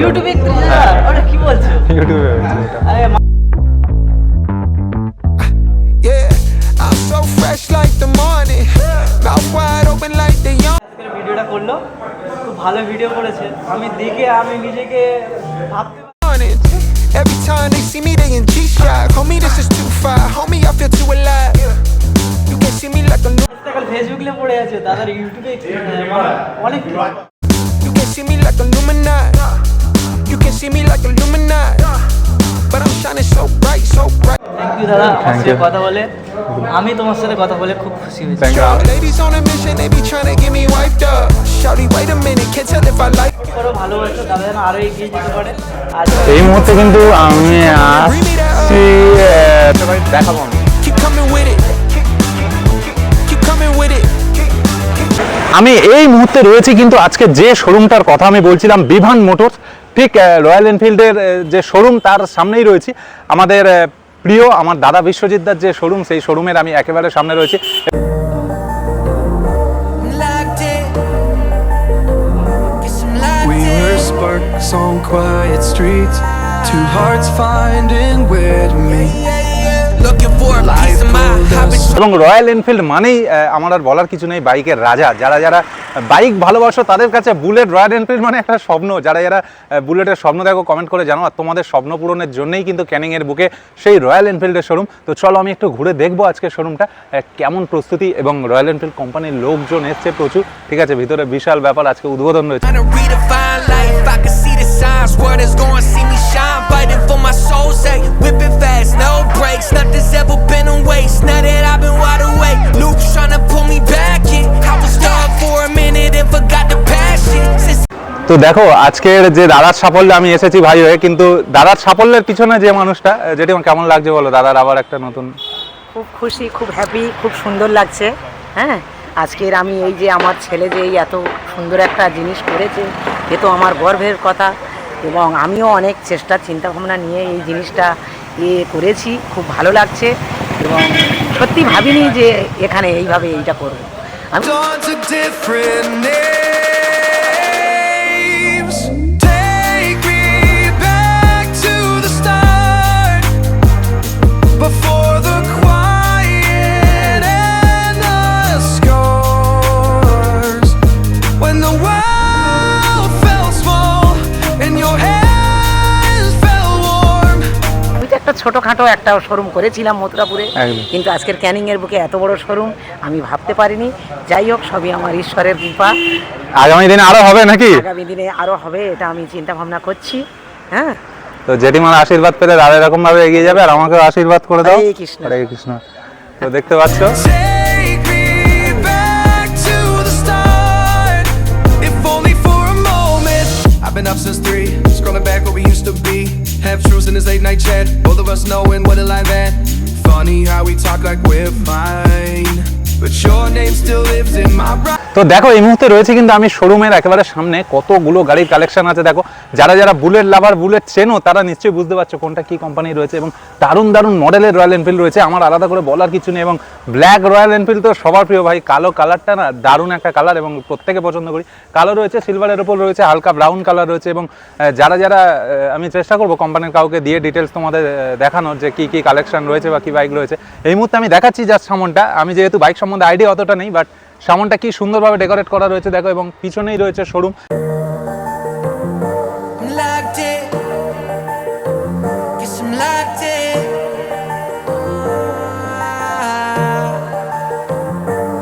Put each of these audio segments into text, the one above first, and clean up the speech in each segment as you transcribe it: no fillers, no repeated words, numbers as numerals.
ইউটিউবে 30,000 আরে কি বলছো ইউটিউবে হয়েছে এটা আরে I'm so fresh like the morning, mouth wide open like the young. আজকের ভিডিওটা করলো খুব ভালো ভিডিও করেছে আমি দেখে আমি নিজেকে ভাবতে Every time they see me, they in G-Shock. Homie, this is too far. Homie, I feel too alive. You can see me like a new. ফেসবুকে পড়ে আছে দাদার ইউটিউবে অনেক You can see me like Illuminati. You can see me like Illuminati. But I'm shining so bright, so bright. Thank you দাদা আমার সাথে কথা বলে আমি তোমার সাথে কথা বলে খুব খুশি হয়েছি Ladies on a mission, they be trying to get me wiped up. Shawty, wait a minute, can't tell if I like. করো ভালোবাসো দাদা যেন আরো এগিয়ে যেতে পারে আর এই মুহূর্তে কিন্তু আমি আসছি দেখাবো আমি Keep coming with it. Keep coming with it. আমি এই মুহূর্তে রয়েছি কিন্তু আজকে যে শোরুমটার কথা আমি বলছিলাম বিভান মোটরস ঠিক রয়্যাল এনফিল্ডের যে শোরুম তার সামনেই রয়েছি আমাদের প্রিয় আমার দাদা বিশ্বজিৎ দার যে শোরুম সেই শোরুমের আমি একেবারে সামনে রয়েছি We were sparks on quiet streets, two hearts finding where to meet. Looking for a piece of my habit. এবং রয়্যাল এনফিল্ড মানেই আমার আর বলার কিছু নেই বাইকের রাজা যারা যারা বাইক ভালোবাসো তাদের কাছে বুলেট রয়্যাল এনফিল্ড মানে একটা স্বপ্ন যারা যারা বুলেটের স্বপ্ন দেখো কমেন্ট করে জানো আর তোমাদের স্বপ্ন পূরণের জন্যই কিন্তু ক্যানিংয়ের বুকে সেই রয়্যাল এনফিল্ডের শোরুম তো চলো আমি একটু ঘুরে দেখবো আজকে শোরুমটা কেমন প্রস্তুতি এবং রয়্যাল এনফিল্ড কোম্পানির লোকজন এসছে প্রচুর ঠিক আছে ভিতরে বিশাল ব্যাপার আজকে উদ্বোধন রয়েছে Trying to redefine life, I can see the signs. Word is going, see me shine, fighting for my soul's sake. Whipping fast, no brakes, nothing's ever been a waste. Now that I've been wide awake, Luke's trying to pull me back in. I was stuck for a minute and forgot the passion. Since তো দেখো আজকের যে দাদার সাফল্যে আমি এসেছি ভাই হয়ে কিন্তু দাদার সাফল্যের পিছনে যে মানুষটা যেটি আমার কেমন লাগছে বলো দাদার আবার একটা নতুন খুব খুশি খুব হ্যাপি খুব সুন্দর লাগছে হ্যাঁ আজকের আমি এই যে আমার ছেলে যে এই এত সুন্দর একটা জিনিস করেছে এ তো আমার গর্বের কথা এবং আমিও অনেক চেষ্টা চিন্তাভাবনা নিয়ে এই জিনিসটা করেছি খুব ভালো লাগছে এবং সত্যি ভাবিনি যে এখানে এইভাবে এইটা করব আমি Dawn to different names. Take me back to the start. Before the quiet and the scars. When the world felt small and your hands felt warm. আমি তো একটা ছোটোখাটো একটা শোরুম করেছিলাম মথুরাপুরে একদম। কিন্তু আজকের ক্যানিংয়ের বুকে এত বড় শোরুম আমি ভাবতে পারিনি যাই হোক সবই আমার ঈশ্বরের কৃপা আগামী দিনে আরো হবে নাকি আগামী দিনে আরও হবে এটা আমি চিন্তা ভাবনা করছি হ্যাঁ তো জেঠিমার আশীর্বাদ পেলে দাদা এরকম ভাবে এগিয়ে যাবে আর আমাকেও আশীর্বাদ করে দাও হরে কৃষ্ণ। হরে কৃষ্ণ তো দেখতে পাচ্ছ Take me back to the start, if only for a moment. I've been up since 3, scrolling back where we used to be. Half truths in this late night chat, both of us knowing what a life at. Funny how we talk like we're fine, but your name still lives in my mind. তো দেখো এই মুহূর্তে রয়েছে কিন্তু আমি শোরুমের একেবারে সামনে কতগুলো গাড়ির কালেকশন আছে দেখো যারা যারা বুলেট লাভার বুলেট চেনো তারা নিশ্চয়ই বুঝতে পারছো কোনটা কি কোম্পানি রয়েছে এবং দারুণ দারুণ মডেলের রয়্যাল এনফিল্ড রয়েছে আমার আলাদা করে বলার কিছু নেই এবং ব্ল্যাক রয়্যাল এনফিল্ড তো সবার প্রিয় ভাই কালো কালারটা না দারুণ একটা কালার এবং প্রত্যেকে পছন্দ করি কালো রয়েছে সিলভারের উপর রয়েছে হালকা ব্রাউন কালার রয়েছে এবং যারা যারা আমি চেষ্টা করবো কোম্পানির কাউকে দিয়ে ডিটেলস তোমাদের দেখানোর যে কি কি কালেকশন রয়েছে বা কি বাইক রয়েছে এই মুহূর্তে আমি দেখাচ্ছি জাস্ট সামনটা আমি যেহেতু বাইক সম্বন্ধে আইডিয়া অতটা নেই বাট সামনটা কি সুন্দরভাবে ডেকোরেট করা রয়েছে দেখো এবং পিছনেই রয়েছে showroom locked in, guess I'm locked in.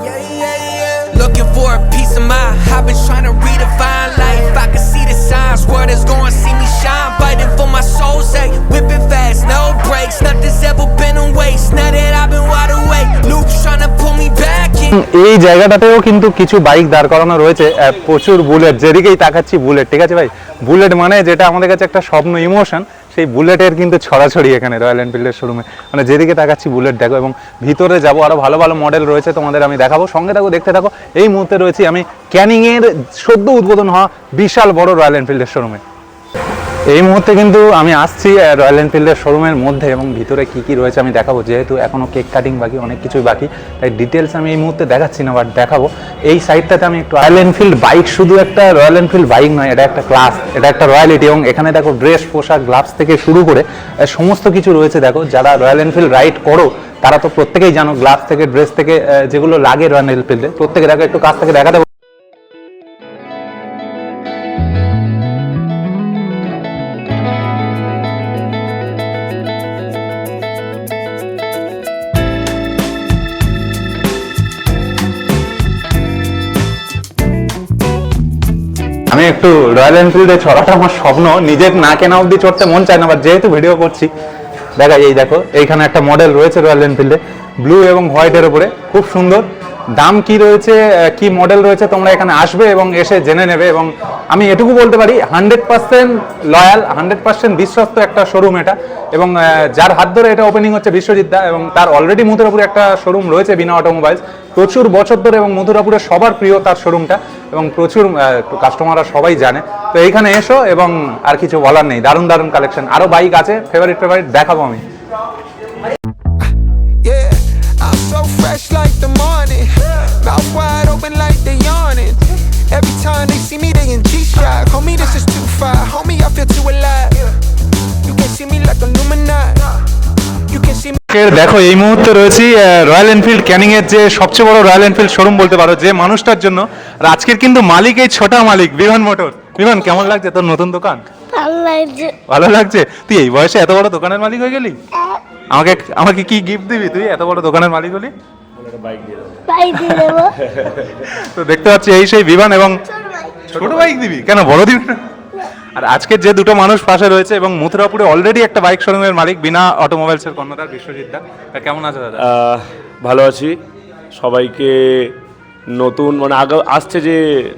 Yeah, yeah, yeah. Looking for a piece of my I've been trying to redefine life. I can see the signs, word is going, see me shine, fighting for my soul's sake. Whipping fast, no brakes, nothing's ever been a waste. Now that I've been wide awake, Luke's trying to pull me back in. এই জায়গাটাতেও কিন্তু কিছু bike দাঁড় করানো রয়েছে প্রচুর bullet যেদিকেই তাকাচ্ছি bullet ঠিক আছে ভাই বুলেট মানে যেটা আমাদের কাছে একটা স্বপ্ন ইমোশন সেই বুলেটের কিন্তু ছড়াছড়ি এখানে রয়্যাল এনফিল্ডের শোরুমে মানে যেদিকে তাকাচ্ছি বুলেট দেখো এবং ভিতরে যাবো আরো ভালো ভালো মডেল রয়েছে তোমাদের আমি দেখাবো সঙ্গে থাকো দেখতে থাকো এই মুহূর্তে রয়েছি আমি ক্যানিংয়ের সদ্য উদ্বোধন হওয়া বিশাল বড় রয়্যাল এনফিল্ডের শোরুমে এই মুহূর্তে কিন্তু আমি আসছি রয়্যাল এনফিল্ডের শোরুমের মধ্যে, এবং ভিতরে কি কি রয়েছে আমি দেখাবো। যেহেতু এখনও কেক কাটিং বাকি, অনেক কিছুই বাকি, তাই ডিটেলস আমি এই মুহূর্তে দেখাচ্ছি না, বাট দেখাবো। এই সাইডটাতে আমি একটু রয়্যাল এনফিল্ড বাইক, শুধু একটা রয়্যাল এনফিল্ড বাইক নয়, এটা একটা ক্লাস, এটা একটা রয়্যালিটি। এবং এখানে দেখো ড্রেস, পোশাক, গ্লাভস থেকে শুরু করে সমস্ত কিছু রয়েছে। দেখো যারা রয়্যাল এনফিল্ড রাইড করো তারা তো প্রত্যেকেই জানো, গ্লাভস থেকে, ড্রেস থেকে যেগুলো লাগে রয়্যাল এনফিল্ডে, প্রত্যেকে দেখো একটু কাছ থেকে দেখাতে। আমি একটু রয়্যাল এনফিল্ডে চড়াটা আমার স্বপ্ন, নিজের না কেনা অবধি চড়তে মন চায় না, বাট যেহেতু ভিডিও করছি দেখা, এই দেখো এইখানে একটা মডেল রয়েছে রয়্যাল এনফিল্ডে, ব্লু এবং হোয়াইটের উপরে, খুব সুন্দর। দাম কি রয়েছে, কি মডেল রয়েছে, তোমরা এখানে আসবে এবং এসে জেনে নেবে। এবং আমি এটুকু বলতে পারি 100% লয়াল, 100% বিশ্বস্ত একটা শোরুম এটা। এবং যার হাত ধরে এটা ওপেনিং হচ্ছে বিশ্বজিৎ দা, এবং তার অলরেডি মথুরাপুরে একটা শোরুম রয়েছে বিনা অটোমোবাইলস, প্রচুর বছর ধরে, এবং মথুরাপুরে সবার প্রিয় তার শোরুমটা, এবং প্রচুর কাস্টমাররা সবাই জানে। তো এইখানে এসো, এবং আর কিছু বলার নেই, দারুণ দারুণ কালেকশন, আরও বাইক আছে, ফেভারিট দেখাবো আমি। Yeah, I'm so fresh like the morning, mouth wide open like they yawning. Every time they see me, they in G-Shock. Homie, this is too far. Homie, I feel too alive. You can see me like Illuminati. You can see me. দেখো এই মুহূর্তে রয়েছি royal Enfield Canning এর যে সবচেয়ে বড় royal Enfield showroom বলতে পারো, যে মানুষটার জন্য। আর আজকের কিন্তু মালিক এই ছোটা মালিক, বিমান মোটর। বিমান, কেমন লাগছে তোর নতুন দোকান? ভালো লাগছে। তুই এই বয়সে এত বড় দোকানের মালিক হয়ে গেলি? আমাকে কি গিফট দিবি তুই এত বড় দোকানের মালিক হলি? তো দেখতে পাচ্ছি এই সেই বিমান, এবং ছোট বাইক দিবি কেন, বড় দিবি না? আর আজকের যে দুটো মানুষ পাশে রয়েছে, এবং মথুরাপুরে অলরেডি একটা বাইক শোরুমের মালিক বিনা অটোমোবাইলসের কর্ণধার বিশ্বজিৎ দা। কেমন আছে দাদা? ভালো আছি। সবাইকে নতুন মানে আসছে যে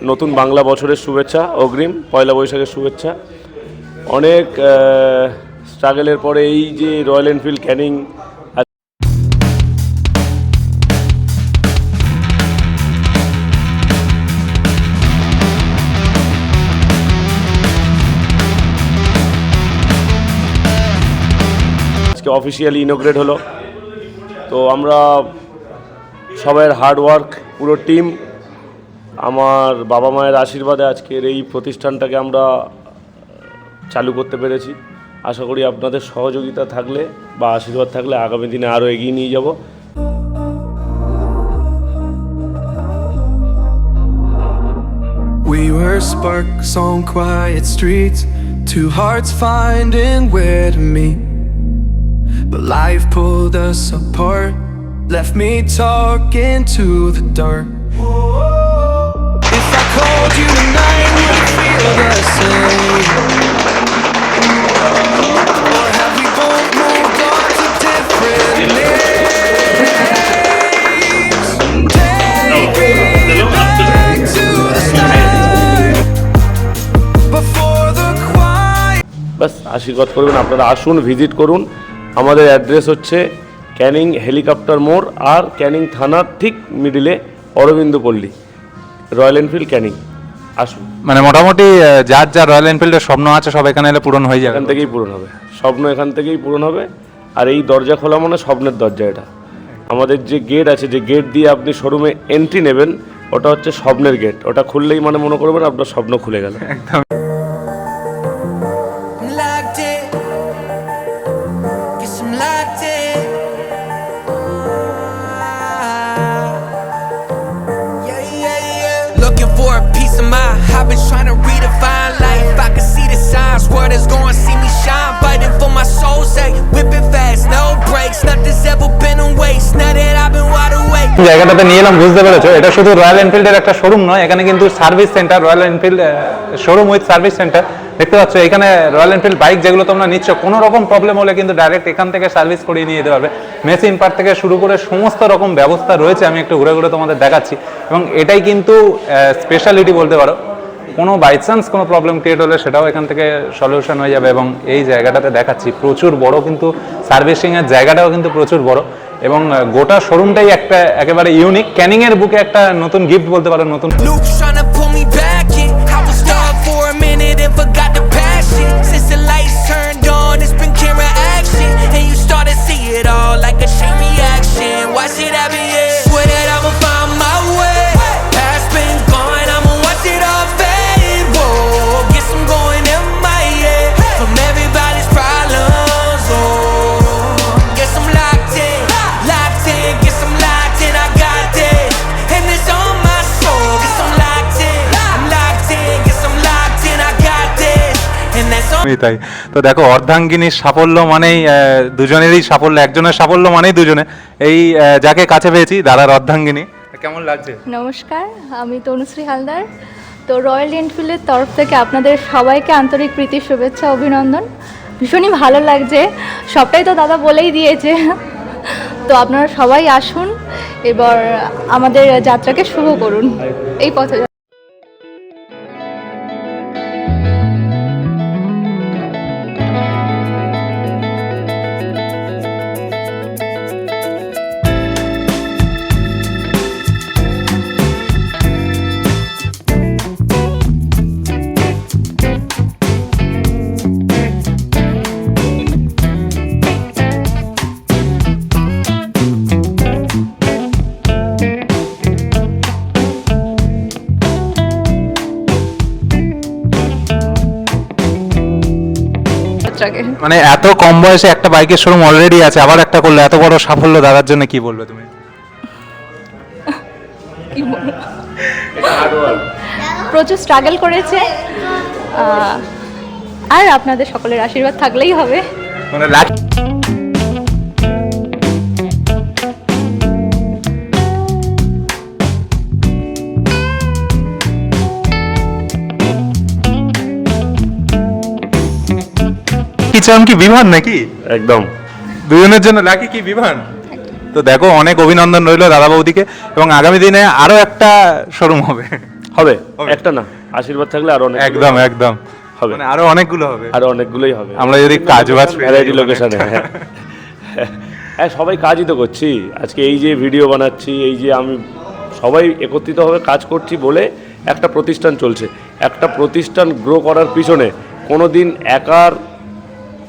নতুন বাংলা বছরের শুভেচ্ছা, অগ্রিম পয়লা বৈশাখের শুভেচ্ছা। অনেক স্ট্রাগলের পরে এই যে রয়্যাল এনফিল্ড ক্যানিং আজকে অফিসিয়ালি ইনোগ্রেট হলো। তো আমরা সবাইয়ের হার্ড ওয়ার্ক, পুরো টিম, আমার বাবা মায়ের আশীর্বাদে আজকের এই প্রতিষ্ঠানটাকে আমরা চালু করতে পেরেছি। আশা করি আপনাদের সহযোগিতা থাকলে বা আশীর্বাদ থাকলে আগামী দিনে আরও এগিয়ে নিয়ে যাব। We were sparks on quiet streets, two hearts finding where to meet. But life pulled us apart, left me talking to the dark. If I called you tonight, would it feel the same? Or have we both moved on to different names? Take me back to the start, before the quiet. বাস আশীর্বাদ করবেন, আপনারা আসুন, visit করুন। আমাদের address হচ্ছে Canning helicopter মোড়, আর ক্যানিং থানার ঠিক মিডিলে অরবিন্দ পল্লী, রয়্যাল এনফিল্ড ক্যানিং। আসুন, মানে মোটামুটি যার যা রয়্যাল এনফিল্ডের স্বপ্ন আছে সব এখানে এলে পূরণ হয়ে যাবে। এখান থেকেই পূরণ হবে, স্বপ্ন এখান থেকেই পূরণ হবে। আর এই দরজা খোলা মানে স্বপ্নের দরজা। এটা আমাদের যে গেট আছে, যে গেট দিয়ে আপনি শোরুমে এন্ট্রি নেবেন, ওটা হচ্ছে স্বপ্নের গেট। ওটা খুললেই মানে মনে করবেন আপনার স্বপ্ন খুলে গেল। একদম। Locked in. Guess I'm locked in. Looking for a piece of mind. I've been trying to redefine life. I can see the signs. World is gonna see me shine. Fighting for my soul's sake. Whipping fast, no brakes. Nothing's ever been a waste. Now that I've been wide awake. জায়গাটাতে নিয়ে এলাম, বুঝতে পেরেছো, এটা শুধু royal এনফিল্ডের একটা showroom নয়, এখানে কিন্তু service centre, royal Enfield showroom with service centre. দেখতে পাচ্ছ এখানে রয়্যাল এনফিল্ড বাইক যেগুলো তোমরা নিচ্ছ, কোনো রকম প্রবলেম হলে কিন্তু ডাইরেক্ট এখান থেকে সার্ভিস করিয়ে নিয়ে যেতে পারবে। মেশিন পার্ট থেকে শুরু করে সমস্ত রকম ব্যবস্থা রয়েছে, আমি একটু ঘুরে ঘুরে তোমাদের দেখাচ্ছি। এবং এটাই কিন্তু স্পেশালিটি বলতে পারো, কোনো বাই চান্স কোনো প্রবলেম ক্রিয়েট হলে সেটাও এখান থেকে সলিউশন হয়ে যাবে। এবং এই জায়গাটাতে দেখাচ্ছি প্রচুর বড়, কিন্তু সার্ভিসিংয়ের জায়গাটাও কিন্তু প্রচুর বড়, এবং গোটা শোরুমটাই একটা একেবারে ইউনিক। ক্যানিং এর বুকে একটা নতুন গিফট বলতে পারো, নতুন। Loops trying to pull me back in. I was stuck for a minute and forgot the passion. Since the তাই। তো দেখো অর্ধাঙ্গিনীর সাফল্য মানেই দুজনেরই সাফল্য, একজনের সাফল্য মানেই দুজনে। এই যাকে কাছে পেয়েছি দাদার অর্ধাঙ্গিনী, কেমন লাগছে? নমস্কার, আমি তনুশ্রী হালদার। তো রয়্যাল এনফিল্ডের তরফ থেকে আপনাদের সবাইকে আন্তরিক প্রীতি শুভেচ্ছা অভিনন্দন। ভীষণই ভালো লাগছে, সবটাই তো দাদা বলেই দিয়েছে। তো আপনারা সবাই আসুন, এবার আমাদের যাত্রাকে শুভ করুন এই পথে। মানে এত কম বয়সে একটা বাইকের শোরুম অলরেডি আছে, আবার একটা করলে, এত বড় সাফল্য দাদার জন্য কি বলবে তুমি? প্রচুর স্ট্রাগল করেছে, আর আপনাদের সকলের আশীর্বাদ থাকলেই হবে। মানে কি বিমান নাকি? একদম দুজনের জন্য লাকি কি বিমান। তো দেখো অনেক অভিনন্দন রইলো দাদা বৌদিকে, এবং আগামী দিনে আরো একটা শোরুম হবে। হবে, একটা না, আশীর্বাদ থাকলে আরো অনেক একদম একদম হবে, মানে আরো অনেকগুলো হবে, আরো অনেকগুলোই হবে। আমরা যদি কাজ বাজ ভ্যারাইটি লোকেশনে, হ্যাঁ সবাই কাজই তো করছি। আজকে এই যে ভিডিও বানাচ্ছি, এই যে আমি সবাই একত্রিতভাবে কাজ করছি বলে একটা প্রতিষ্ঠান চলছে। একটা প্রতিষ্ঠান গ্রো করার পিছনে কোনো দিন একার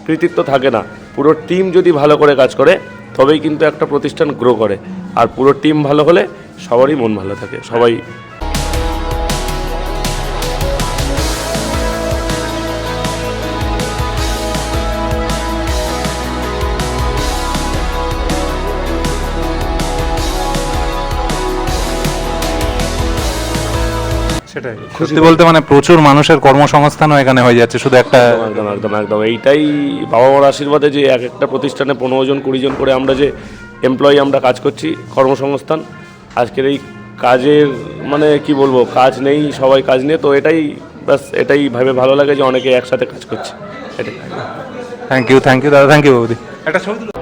কৃতিত্ব থাকে না, পুরো টিম যদি ভালো করে কাজ করে তবেই কিন্তু একটা প্রতিষ্ঠান গ্রো করে। আর পুরো টিম ভালো হলে সবারই মন ভালো থাকে, সবাই। সেটাই সত্যি বলতে, মানে প্রচুর মানুষের কর্মসংস্থানও এখানে হয়ে যাচ্ছে শুধু একটা। একদম একদম একদম এইটাই বাবা মার আশীর্বাদে, যে এক একটা প্রতিষ্ঠানে 15 জন 20 জন করে আমরা যে এমপ্লয়ি আমরা কাজ করছি, কর্মসংস্থান। আজকের এই কাজের মানে কি বলবো, কাজ নেই, সবাই কাজ নিয়ে, তো এটাই ব্যাস, এটাই ভাবে ভালো লাগে যে অনেকে একসাথে কাজ করছে, এটাই। থ্যাংক ইউ দাদা, থ্যাংক ইউ বৌদি। একটা ছবি তুলো।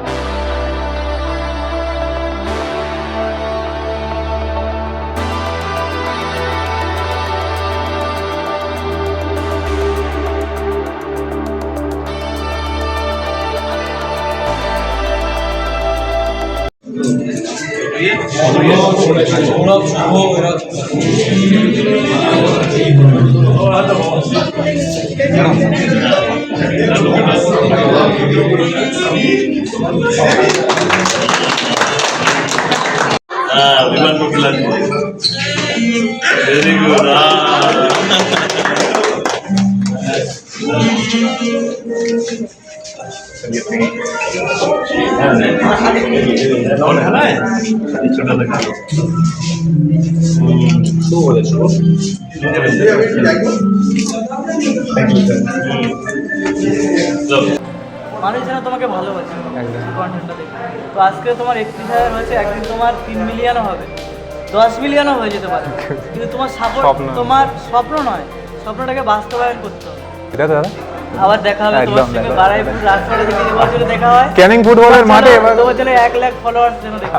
Very good. মানুষ যেন তোমাকে ভালোবাসে কন্টেন্টটা দেখে। তো আজকে তোমার 31,000 হয়েছে, একদিন তোমার 3 মিলিয়নও হবে, 10 মিলিয়নও হয়ে যেতে পারে, কিন্তু তোমার সাপোর্ট, তোমার স্বপ্ন নয়, স্বপ্নটাকে বাস্তবায়ন করতে হবে। এটা দাদা আবার দেখা হবে তোমার সঙ্গে বারাইপুর রাস্তাটা, যদি এবার যদি দেখা হয় ক্যানিং ফুটবলের মাঠে, তোমার জন্য 1 লাখ ফলোয়ার্স যেন দেখা।